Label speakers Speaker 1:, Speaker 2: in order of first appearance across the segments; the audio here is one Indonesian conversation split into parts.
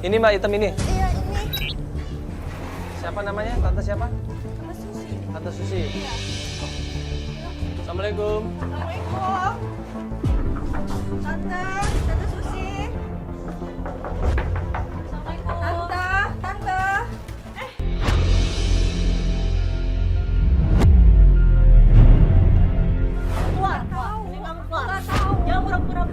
Speaker 1: Ini Mbak, item ini.
Speaker 2: Iya, ini.
Speaker 1: Siapa namanya? Tante siapa?
Speaker 2: Sama Susi.
Speaker 1: Tante Susi.
Speaker 2: Iya.
Speaker 1: Assalamualaikum.
Speaker 2: Assalamualaikum. Tante Susi.
Speaker 3: Assalamualaikum.
Speaker 2: Tante.
Speaker 3: Keluar. Ini kamu keluar. Jangan pura-pura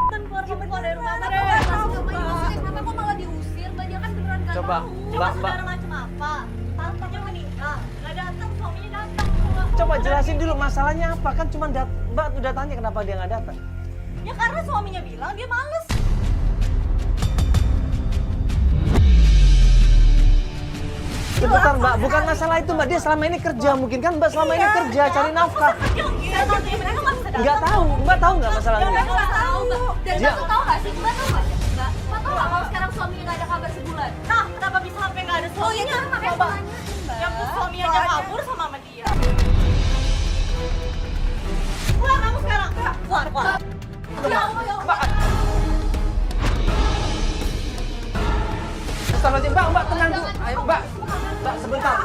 Speaker 3: kan keluar dari rumah
Speaker 2: Beneran,
Speaker 3: Mbak.
Speaker 2: aku nggak tahu,
Speaker 3: Mbak.
Speaker 2: Mbak.
Speaker 3: Kenapa kok malah diusir? Mbak, dia kan beneran nggak
Speaker 1: Coba,
Speaker 3: tahu.
Speaker 1: Mbak,
Speaker 3: saudara macam apa? Tantenya menikah, nggak datang, suaminya datang. Kok
Speaker 1: Coba
Speaker 3: nggak
Speaker 1: jelasin
Speaker 3: datang?
Speaker 1: dulu masalahnya apa, kan cuma Mbak udah tanya kenapa dia nggak datang.
Speaker 3: Ya karena suaminya bilang dia males.
Speaker 1: Sebentar Mbak, bukan masalah itu Mbak, dia selama ini kerja, mungkin kan Mbak selama ini kerja cari nafkah.
Speaker 3: Iya, tantenya mereka nggak bisa datang.
Speaker 1: Nggak tahu, Mbak tahu nggak masalah ini?
Speaker 3: Mereka nggak tahu, Mbak. Dan
Speaker 1: Dia-
Speaker 3: Mbak tahu nggak sih? Mbak tahu nggak sih? Mbak tahu nggak kalau sekarang suaminya nggak ada kabar sebulan? Nah, kenapa bisa sampai nggak ada suaminya?
Speaker 2: kan makanya
Speaker 3: Coba.
Speaker 2: aku nanyain, Mbak.
Speaker 3: Yang suaminya aja
Speaker 2: Soalnya-
Speaker 3: kabur sama dia. Keluar kamu sekarang. Keluar.
Speaker 1: Mbak. Astagfirullahaladzim, Mbak, tenang dulu. Ayo, Mbak, sebentar,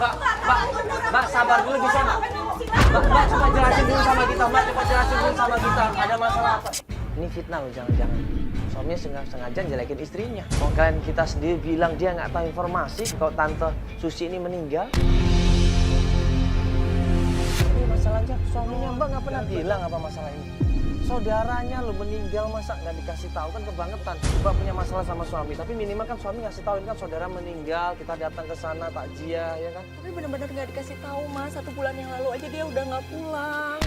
Speaker 1: Mbak, sabar dulu bisa, Mbak. Mbak, coba jelasin dulu sama kita, Mbak, coba jelasin dulu sama kita, ada masalah apa? Ini fitnah loh, jangan-jangan. Suaminya sengaja jelekin istrinya. Kalau kalian kita sendiri bilang dia nggak tahu informasi kalau Tante Susi ini meninggal. Ini masalahnya suaminya Mbak nggak pernah bilang apa masalah ini. Saudaranya lo meninggal masa nggak dikasih tahu, kan kebangetan. Mbak punya masalah sama suami, tapi minimal kan suami ngasih tahu, ini kan saudara meninggal, kita datang ke sana takziah ya kan.
Speaker 2: Tapi benar-benar nggak dikasih tahu, Mas. 1 bulan yang lalu aja dia udah nggak pulang.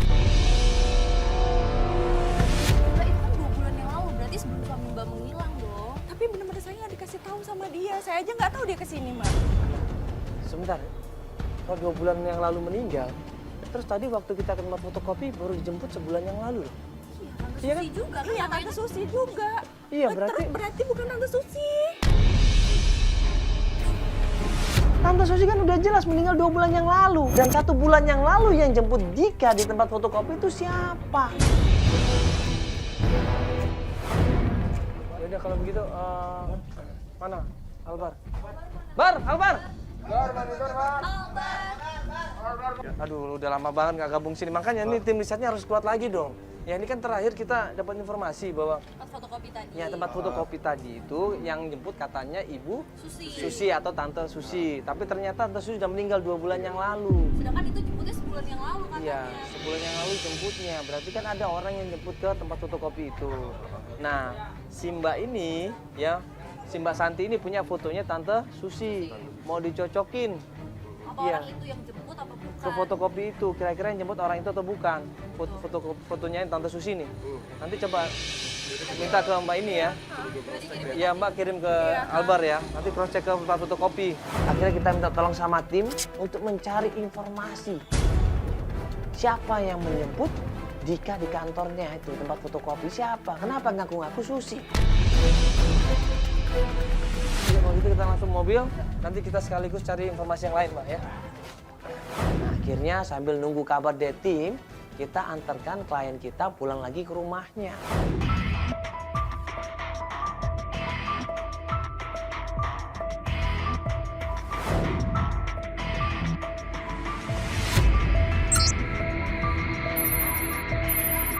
Speaker 4: Mbak, itu kan 2 bulan yang lalu, berarti sebelum suami Mbak menghilang dong.
Speaker 2: Tapi benar-benar saya nggak dikasih tahu sama dia. Saya aja nggak tahu dia kesini, Mas.
Speaker 1: Sebentar, kalau 2 bulan yang lalu meninggal, terus tadi waktu kita ke tempat fotokopi baru dijemput sebulan yang lalu loh.
Speaker 4: Iya,
Speaker 1: Iya kan?
Speaker 4: Tante Susi juga.
Speaker 2: Iya, Tante Susi juga.
Speaker 1: Iya, berarti-
Speaker 2: berarti bukan Tante Susi.
Speaker 1: Tante Susi kan udah jelas meninggal 2 bulan yang lalu. Dan 1 bulan yang lalu yang jemput Dika di tempat fotokopi itu siapa? Yaudah kalau begitu, mana? Albar. Albar! Aduh, udah lama banget nggak gabung sini. Makanya ini tim risetnya harus kuat lagi dong. Ya ini kan terakhir kita dapat informasi bahwa
Speaker 4: Tempat fotokopi tadi.
Speaker 1: ya tempat fotokopi tadi itu yang jemput katanya Ibu Susi atau Tante Susi. Tapi ternyata Tante Susi sudah meninggal 2 bulan yang lalu.
Speaker 4: Sedangkan itu jemputnya sebulan yang lalu katanya.
Speaker 1: Iya, sebulan yang lalu jemputnya. Berarti kan ada orang yang jemput ke tempat fotokopi itu. Nah, si Mbak ini ya, si Mbak Santi ini punya fotonya Tante Susi. Mau dicocokin
Speaker 4: Apa
Speaker 1: Iya.
Speaker 4: orang itu yang jemput apa bukan?
Speaker 1: ke fotokopi itu. Kira-kira yang jemput orang itu atau bukan? Fotonya yang Tante Susi nih. Nanti coba minta ke Mbak ini ya. Ya Mbak kirim ke Albar ya. Nanti cross check ke tempat fotokopi. Akhirnya kita minta tolong sama tim untuk mencari informasi. Siapa yang menjemput Dika di kantornya itu tempat fotokopi, siapa? Kenapa ngaku-ngaku Susi? Jadi kalau gitu kita langsung mobil, nanti kita sekaligus cari informasi yang lain Mbak ya. Nah, akhirnya sambil nunggu kabar dari tim, kita antarkan klien kita pulang lagi ke rumahnya.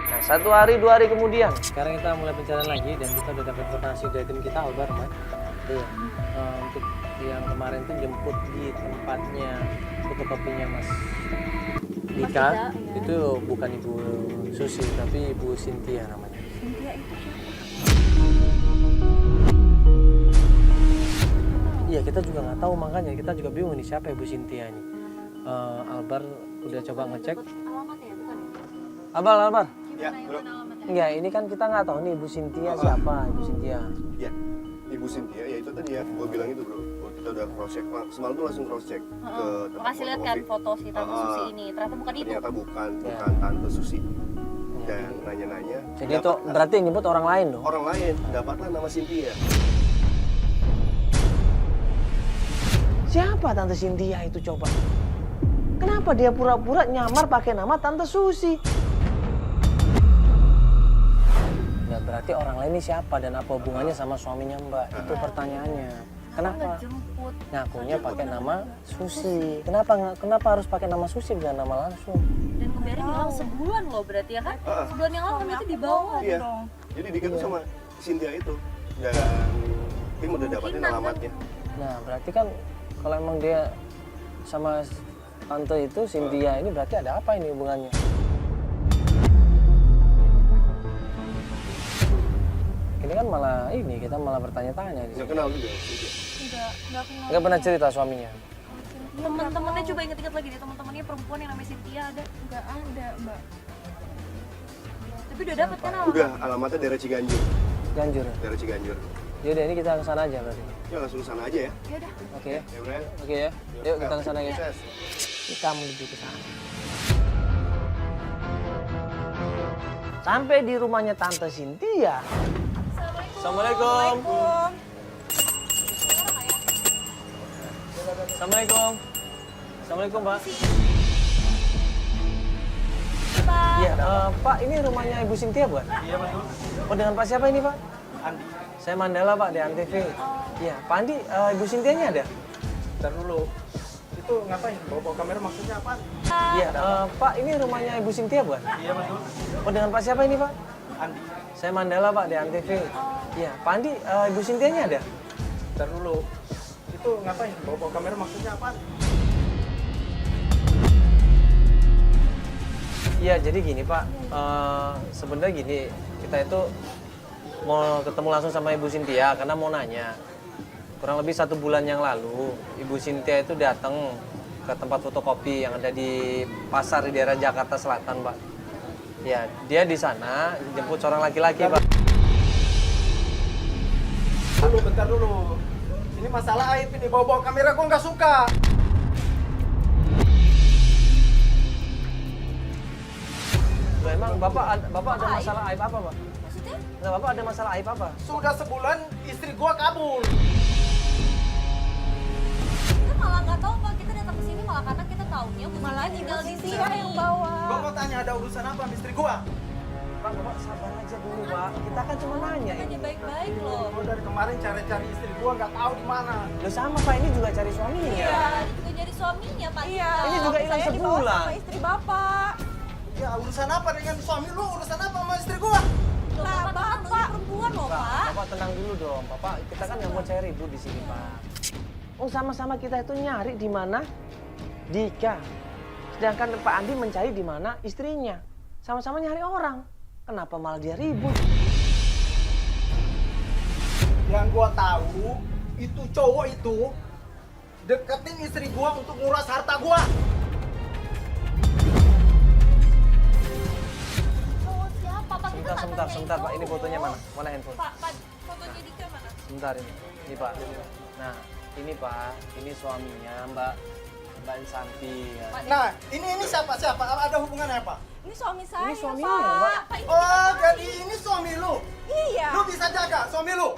Speaker 1: Nah, 1 hari 2 hari kemudian, sekarang kita mulai pencarian lagi dan kita udah dapat informasi dari tim kita Albar, Mas. Iya. Untuk yang kemarin tuh jemput di tempatnya fotokopinya Mas Dika, itu bukan Ibu Susi tapi Ibu Cynthia namanya.
Speaker 2: Cynthia itu siapa?
Speaker 1: Iya, kita juga nggak tahu, makanya kita juga bingung nih siapa Ibu Cynthia ini. Albar udah coba ngecek.
Speaker 4: Alamatnya ya, bukan ya?
Speaker 1: Albar.
Speaker 5: Ya, bro.
Speaker 1: Enggak, ini kan kita nggak tahu nih Ibu Cynthia siapa, Ibu Cynthia.
Speaker 5: Ya, Ibu Cynthia, ya itu tadi ya, gue bilang itu bro. Kita udah cross check, semalam tuh langsung cross check ke tempat
Speaker 4: Makasih lihat kan
Speaker 5: fotokopi.
Speaker 4: foto si Tante Susi ini. Ternyata bukan itu.
Speaker 5: Ternyata bukan
Speaker 1: Ya.
Speaker 5: Tante Susi. Dan nanya-nanya.
Speaker 1: Jadi itu berarti yang nyebut orang lain dong.
Speaker 5: orang lain, dapatlah nama Cynthia.
Speaker 1: Siapa Tante Cynthia itu coba? Kenapa dia pura-pura nyamar pakai nama Tante Susi? Nggak berarti orang lain ini siapa dan apa hubungannya sama suaminya Mbak? Itu pertanyaannya. Kenapa?
Speaker 4: Ngejemput.
Speaker 1: Ngakunya pakai nama Susi. Kenapa harus pakai nama Susi bukan nama langsung?
Speaker 4: Dan ngebiarin hilang sebulan loh berarti ya kan? Sebulan yang lalu itu dibawa
Speaker 5: Iya.
Speaker 4: dong.
Speaker 5: Jadi Dika tuh sama Cynthia itu dan tim udah dapatin alamatnya.
Speaker 1: Nah, berarti kan kalau emang dia sama tante itu Cynthia ini berarti ada apa ini hubungannya? Ini kan malah kita malah bertanya-tanya di
Speaker 5: Nggak
Speaker 1: sini.
Speaker 5: kenal juga Cynthia.
Speaker 4: Enggak kenal.
Speaker 1: Nggak pernah cerita suaminya.
Speaker 4: Temen-temennya coba inget-inget lagi deh, temen-temennya perempuan yang namanya Cynthia ada.
Speaker 2: Nggak ada, Mbak.
Speaker 4: Tapi udah dapet kan alamat?
Speaker 5: Udah, alamatnya daerah Ciganjur.
Speaker 1: Ganjur.
Speaker 5: Daerah Ciganjur.
Speaker 1: Yaudah ini kita ke sana aja berarti.
Speaker 5: Ya langsung sana aja ya.
Speaker 4: Ya udah.
Speaker 1: Oke.
Speaker 5: Ya Bro ya.
Speaker 1: Oke ya. Yuk kita ke sana ya.
Speaker 5: Sukses.
Speaker 1: Kita menuju ke sana. Sampai di rumahnya Tante Cynthia. Assalamualaikum. Assalamualaikum. Assalamualaikum, Pak. Iya, Pak, ini rumahnya Ibu Cynthia, bukan? Iya, betul. Oh, dengan Pak siapa ini, Pak? Andi. Saya Mandala, Pak, di Antv. Iya, Pak Andi, Ibu Cynthia-nya ada?
Speaker 6: Ntar dulu. Itu ngapain? Bawa kamera maksudnya apa?
Speaker 1: Iya, Pak, ini rumahnya Ibu Cynthia, bukan?
Speaker 6: Iya betul.
Speaker 1: Oh, dengan Pak siapa ini, Pak?
Speaker 6: Andi.
Speaker 1: Saya Mandala, Pak, di Antv. Iya, Pak Andi, Ibu Cynthia-nya ada?
Speaker 6: Ntar dulu. Itu ngapain? Bawa kamera maksudnya apa?
Speaker 1: Iya, jadi gini, Pak. Sebenarnya gini, kita itu mau ketemu langsung sama Ibu Cynthia karena mau nanya. Kurang lebih 1 bulan yang lalu, Ibu Cynthia itu datang ke tempat fotokopi yang ada di pasar di daerah Jakarta Selatan, Pak. Ya, dia di sana jemput seorang laki-laki, Pak.
Speaker 6: Bentar dulu. Ini masalah aib ini. Bawa kamera gua nggak suka.
Speaker 1: Loh, emang Bapak ada masalah aib apa, Pak?
Speaker 4: Maksudnya?
Speaker 1: Nah, Bapak ada masalah aib apa?
Speaker 6: Sudah sebulan istri gua kabur.
Speaker 4: Kita malah nggak tahu Pak, kita datang ke sini malah karena kita taunya Bu
Speaker 2: Malah
Speaker 4: Cynthia tinggal di sini.
Speaker 2: Cynthia yang bawa.
Speaker 6: Gua mau tanya ada urusan apa sama istri gua?
Speaker 1: Pak, Bapak sabar aja dulu, Pak. Kita kan cuma nanya
Speaker 4: Tanya
Speaker 1: ini.
Speaker 4: baik-baik loh.
Speaker 6: Gua dari kemarin cari-cari istri gua nggak tahu di mana.
Speaker 1: Loh, sama, Pak. Ini juga cari suaminya.
Speaker 4: Iya, ini juga nyari suaminya Pak.
Speaker 2: Iya.
Speaker 1: Ini juga hilang
Speaker 2: Saya dibawa
Speaker 1: sebulan.
Speaker 2: sama istri Bapak.
Speaker 6: Ya urusan apa dengan suami lu? Urusan apa sama istri gua?
Speaker 4: Loh,
Speaker 2: Lah,
Speaker 4: Bapak kan
Speaker 2: Bapak.
Speaker 4: perempuan loh Pak.
Speaker 1: Bapak tenang dulu dong, Bapak. Kita kan nggak mau cari ribut di sini, Pak. Oh, sama-sama kita itu nyari di mana Dika. Sedangkan Pak Andi mencari di mana istrinya. Sama-sama nyari orang. Kenapa malah dia ribut?
Speaker 6: Yang gua tahu itu cowok itu deketin istri gua untuk nguras harta gua.
Speaker 4: Cowok siapa Pak? Kita nggak
Speaker 1: Sebentar,
Speaker 4: tanyain
Speaker 1: Pak. Ini
Speaker 4: cowok.
Speaker 1: fotonya mana? Mana handphone?
Speaker 4: Pak, fotonya Dika mana?
Speaker 1: Sebentar ini. Ini, Pak. Nah, ini, Pak. Ini suaminya Mbak Santi. Ya.
Speaker 6: Nah, ini siapa? Ada hubungannya apa?
Speaker 2: Ini suami saya,
Speaker 1: Ini suaminya,
Speaker 2: Pak.
Speaker 1: Mbak.
Speaker 4: Pak, ini
Speaker 6: Oh, jadi ini suami lu.
Speaker 2: Iya.
Speaker 6: Lu bisa jaga suami lu.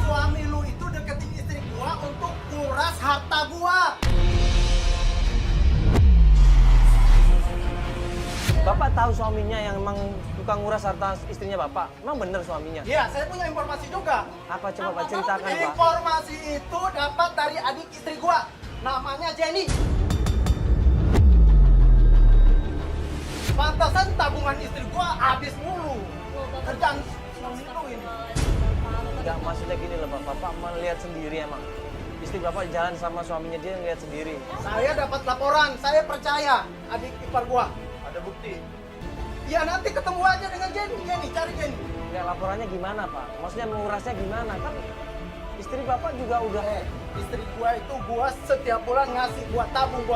Speaker 6: Suami lu itu deketin istri gua untuk nguras harta gua.
Speaker 1: Bapak tahu suaminya yang emang tukang nguras harta istrinya Bapak? Emang bener suaminya?
Speaker 6: Iya, saya punya informasi juga.
Speaker 1: Apa coba Pak ceritakan, Pak?
Speaker 6: Informasi itu dapat dari adik istri gua. Namanya Jenny. Pantasan tabungan istri gua habis mulu. Kerjaan suami lu ini.
Speaker 1: Enggak, maksudnya gini loh Pak. Bapak melihat sendiri emang. Istri Bapak jalan sama suaminya, dia ngeliat sendiri.
Speaker 6: Saya dapat laporan, saya percaya adik ipar gua. Ada bukti. Ya nanti ketemu aja dengan Jenny, cari Jenny.
Speaker 1: Enggak, laporannya gimana Pak? Maksudnya mengurasnya gimana? Kan istri Bapak juga udah...
Speaker 6: Istri gua itu gua setiap bulan ngasih buat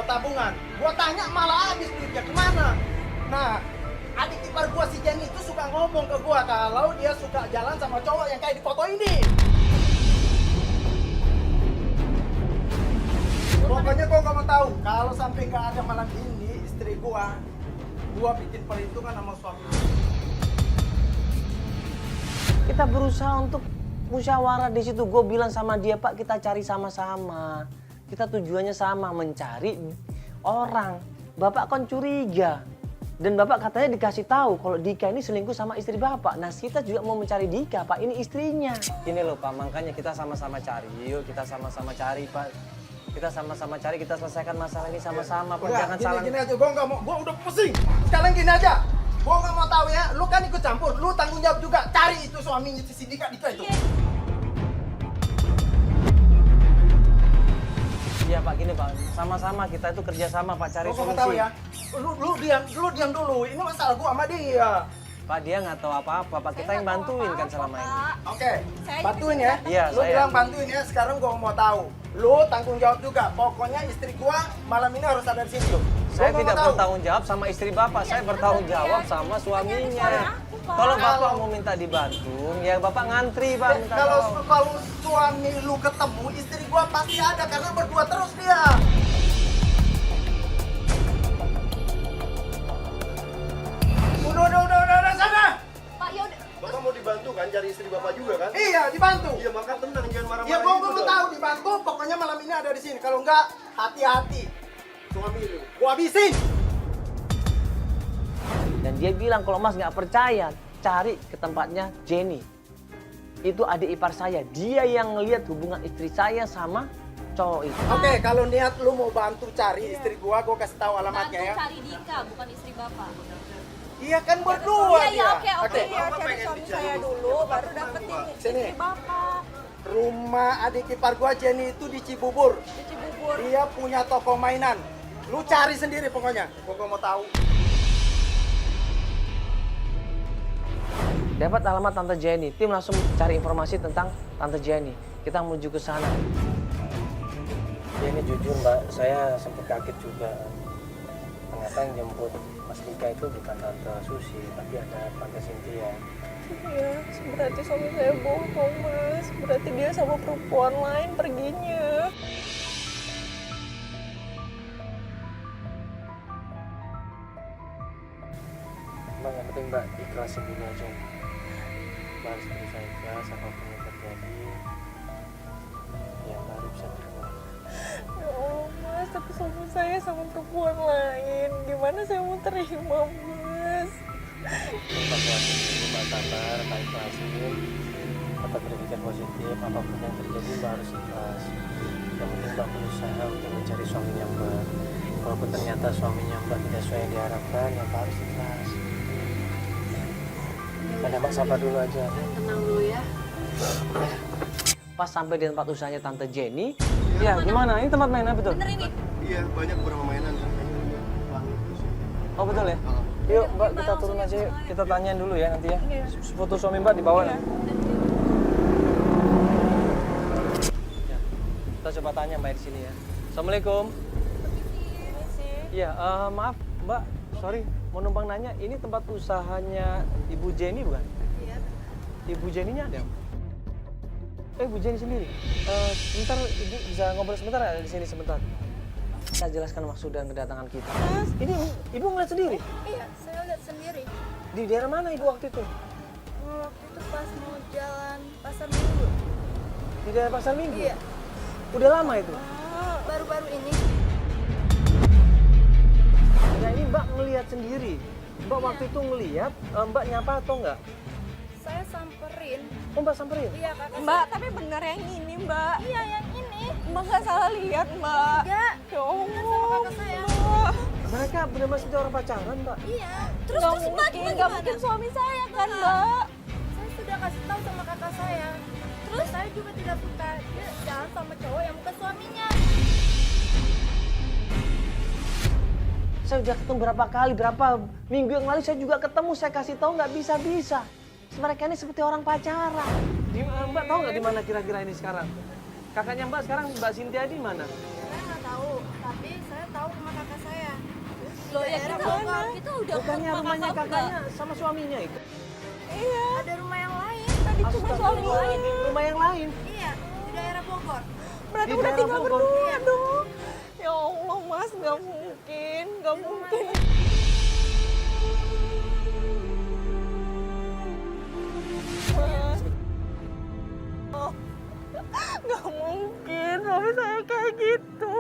Speaker 6: tabungan. Gua tanya malah habis duitnya kemana. Nah, adik ipar gua si Jenny itu suka ngomong ke gua kalau dia suka jalan sama cowok yang kayak di foto ini. Pokoknya gua nggak mau tahu kalau sampai nggak ada malam ini istri gua bikin perhitungan sama suami.
Speaker 1: Kita berusaha untuk musyawarah di situ. Gue bilang sama dia, Pak, kita cari sama-sama. Kita tujuannya sama, mencari orang. Bapak kan curiga. Dan Bapak katanya dikasih tahu kalau Dika ini selingkuh sama istri Bapak. Nah, kita juga mau mencari Dika, Pak. Ini istrinya. Ini loh, Pak. Makanya kita sama-sama cari. Yuk, kita sama-sama cari, Pak. Kita sama-sama cari, kita selesaikan masalah ini sama-sama, Pak.
Speaker 6: Udah,
Speaker 1: Jangan salah.
Speaker 6: gini aja, gue nggak mau, gue udah pusing. Sekarang gini aja, gue nggak mau tahu ya. Lu kan ikut campur, lu tanggung jawab juga. Cari itu suaminya si Dika itu.
Speaker 1: Iya, Pak. Gini, Pak. Sama-sama kita itu kerjasama, Pak. Cari
Speaker 6: Gue mau
Speaker 1: solusi.
Speaker 6: tahu ya. Lu diam dulu. Ini masalah gue sama dia.
Speaker 1: Pak, dia nggak tahu apa-apa, Pak. Kita yang bantuin kan selama ini.
Speaker 6: Oke, bantuin ya.
Speaker 1: Iya,
Speaker 6: Lu
Speaker 1: saya.
Speaker 6: bilang bantuin ya. Sekarang gue mau tahu. Lu tanggung jawab juga. Pokoknya istri gue malam ini harus ada di sini.
Speaker 1: Saya tidak bertanggung jawab sama istri Bapak, saya bertanggung jawab sama suaminya. Kalau Bapak mau minta dibantu, ya Bapak ngantri, Pak. Minta tolong.
Speaker 6: Kalau suami lu ketemu, istri gua pasti ada karena berdua terus dia. Udah sana.
Speaker 3: Pak, ya udah.
Speaker 5: Bapak mau dibantu kan cari istri Bapak juga kan?
Speaker 6: Iya, dibantu.
Speaker 5: Iya, maka tenang jangan marah-marah.
Speaker 6: Ya gua
Speaker 5: gitu
Speaker 6: mau
Speaker 5: dong.
Speaker 6: tahu dibantu, pokoknya malam ini ada di sini. Kalau enggak, hati-hati. Suami lu, gua habisin.
Speaker 1: Dan dia bilang kalau Mas nggak percaya, cari ke tempatnya Jenny. Itu adik ipar saya. Dia yang ngelihat hubungan istri saya sama cowok itu.
Speaker 6: Oke, kalau niat lu mau bantu cari istri gua kasih tahu alamatnya
Speaker 3: Bantu
Speaker 6: ya.
Speaker 3: cari Dika, bukan istri Bapak.
Speaker 6: Iya kan berdua
Speaker 3: Iya,
Speaker 6: dia.
Speaker 3: oke.
Speaker 2: Iya, cari suami saya dulu, baru dapetin
Speaker 6: Sini.
Speaker 2: istri Bapak.
Speaker 6: Rumah adik ipar gua Jenny itu di Cibubur.
Speaker 2: Di Cibubur.
Speaker 6: Dia punya toko mainan. Lu cari sendiri pokoknya. Gua mau tahu.
Speaker 1: Dapat alamat Tante Jenny, tim langsung cari informasi tentang Tante Jenny. Kita menuju ke sana. Ya ini jujur Mbak, saya sempat kaget juga. Ternyata yang jemput Mas Dika itu bukan Tante Susi, tapi ada Tante Cynthia.
Speaker 2: Iya, berarti suami saya bohong, Mas. Berarti dia sama perempuan lain perginya.
Speaker 1: Mbak, yang penting Mbak ikhlasin dulu aja. Mbak harus berusaha ikhlas, apapun yang terjadi. Ya Mbak harus bisa terima.
Speaker 2: Ya Allah, Mas, tapi suami saya sama perempuan lain. Gimana saya mau terima, Mas?
Speaker 1: Mbak kuatin dulu, Mbak sabar, Mbak ikhlasin. Tetap berpikir positif, apapun yang terjadi Mbak harus ikhlas. Yang penting Mbak berusaha untuk mencari suaminya Mbak. Kalaupun ternyata suaminya Mbak tidak sesuai yang diharapkan, ya Mbak harus ikhlas. Ada Mbak sabar dulu aja.
Speaker 3: Tenang dulu ya.
Speaker 1: Pas sampai di tempat usahanya Tante Jenny, ya gimana? Ini tempat main apa betul?
Speaker 3: Bener ini.
Speaker 5: Iya, banyak beberapa mainan kan. Langit terus ya.
Speaker 1: Oh betul ya? Yuk Mbak, kita turun aja yuk. Kita tanyain dulu ya nanti ya. Foto suami Mbak dibawa nanti. Ya, kita coba tanya Mbak di sini ya. Assalamualaikum. Iya, maaf Mbak, sorry. Mau numpang nanya, ini tempat usahanya Ibu Jenny bukan?
Speaker 2: Iya.
Speaker 1: Ibu Jenny-nya ada? Ibu Jenny sendiri. Sebentar, Ibu bisa ngobrol sebentar ada di sini sebentar. Saya jelaskan maksud dan kedatangan kita. Ini Ibu ngeliat sendiri?
Speaker 2: Iya, saya lihat sendiri.
Speaker 1: Di daerah mana Ibu waktu itu?
Speaker 2: Waktu itu pas mau jalan pasar minggu.
Speaker 1: Di daerah Pasar Minggu?
Speaker 2: Iya.
Speaker 1: Udah lama itu?
Speaker 2: Baru-baru ini.
Speaker 1: Ya ini Mbak ngelihat sendiri. Mbak waktu itu ngelihat, Mbak nyapa atau enggak?
Speaker 2: Saya samperin.
Speaker 1: Oh Mbak samperin?
Speaker 2: Iya, kakak. Mbak, tapi benar yang ini, Mbak. Iya, yang ini. Mbak nggak salah lihat, Mbak. Enggak. Ya Allah. Sama kakak saya. Mbak.
Speaker 1: Mereka benar-benar seperti orang pacaran Mbak?
Speaker 2: Iya. Terus Mbak nggak mungkin suami saya kan, Mbak? Saya sudah kasih tahu sama kakak saya. Terus saya juga tidak suka dia jalan sama cowok yang bukan suaminya.
Speaker 1: Saya udah ketemu berapa kali, berapa minggu yang lalu saya juga ketemu, saya kasih tahu nggak bisa-bisa. Mereka ini seperti orang pacaran. Mbak tahu nggak di mana kira-kira ini sekarang? Kakaknya Mbak sekarang Mbak Cynthia di mana?
Speaker 2: Saya nggak tahu, tapi saya tahu rumah kakak saya.
Speaker 3: Loh ya kita udah
Speaker 1: Bukannya
Speaker 3: ke rumah
Speaker 1: rumahnya
Speaker 3: kakak
Speaker 1: kakaknya sama suaminya itu?
Speaker 2: Iya. Ada rumah yang lain. Tadi cuma suami lain.
Speaker 1: Rumah yang lain?
Speaker 2: Iya, di daerah Bogor.
Speaker 1: Berarti udah tinggal
Speaker 2: berdua dong. Ya Allah, Mas, nggak mungkin, nggak mungkin. Mas, nggak mungkin, suami saya kayak gitu.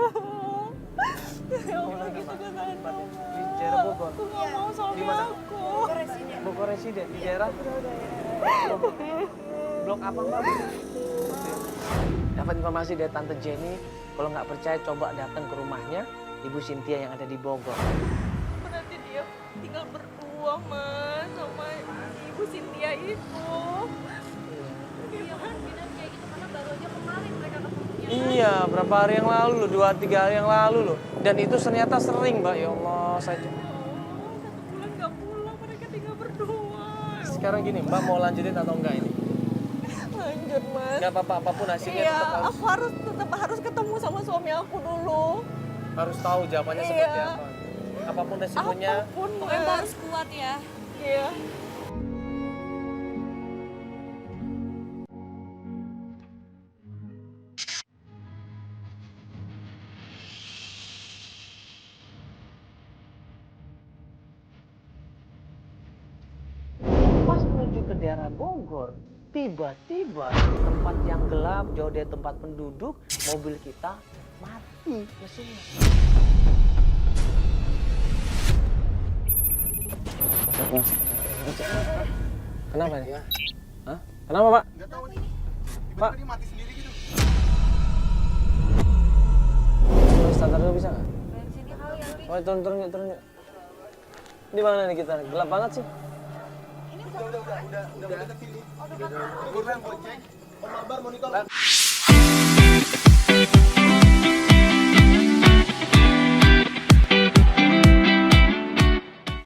Speaker 2: Ya Allah, kita ke sana.
Speaker 1: Di daerah Bogor?
Speaker 2: Aku nggak mau suami
Speaker 1: residen di daerah blok apa Mbak? Dapat informasi dari Tante Jenny, kalau nggak percaya coba datang ke rumahnya Ibu Cynthia yang ada di Bogor.
Speaker 2: Berarti dia tinggal berdua mas sama Ibu Cynthia itu.
Speaker 3: Iya kan, beda kayak gitu karena baru aja kemarin mereka ketemunya.
Speaker 1: Iya, berapa hari yang lalu loh, 2-3 hari yang lalu loh. Dan itu ternyata sering Mbak, ya Allah.
Speaker 2: Oh, 1 bulan nggak pulang, mereka tinggal berdua.
Speaker 1: Sekarang gini, Mbak mau lanjutin atau enggak ini?
Speaker 2: Lanjut mas.
Speaker 1: Nggak apa-apa, apapun hasilnya
Speaker 2: Iya,
Speaker 1: tetap
Speaker 2: aku tetap harus ketemu sama suami aku dulu.
Speaker 1: harus tahu jawabannya
Speaker 2: Iya.
Speaker 1: seperti apa. Apapun resikonya,
Speaker 2: Apapun
Speaker 4: Pokoknya Mbak
Speaker 2: mas.
Speaker 4: harus kuat ya.
Speaker 2: Iya.
Speaker 1: pas menuju ke daerah Bogor, tiba-tiba di tempat yang gelap, jauh dari tempat penduduk, mobil kita mati mesinnya. Kenapa ini? Hah? Kenapa, Pak?
Speaker 5: Nggak tahu nih.
Speaker 1: Pak.
Speaker 5: Tiba-tiba dia mati sendiri gitu.
Speaker 1: Boleh starter dulu bisa nggak? Oh, turun yuk, turun yuk. Di mana nih kita? Gelap banget sih.
Speaker 5: Udah deket sini. Udah. Ini gue yang gue cek. Om Abar monitor.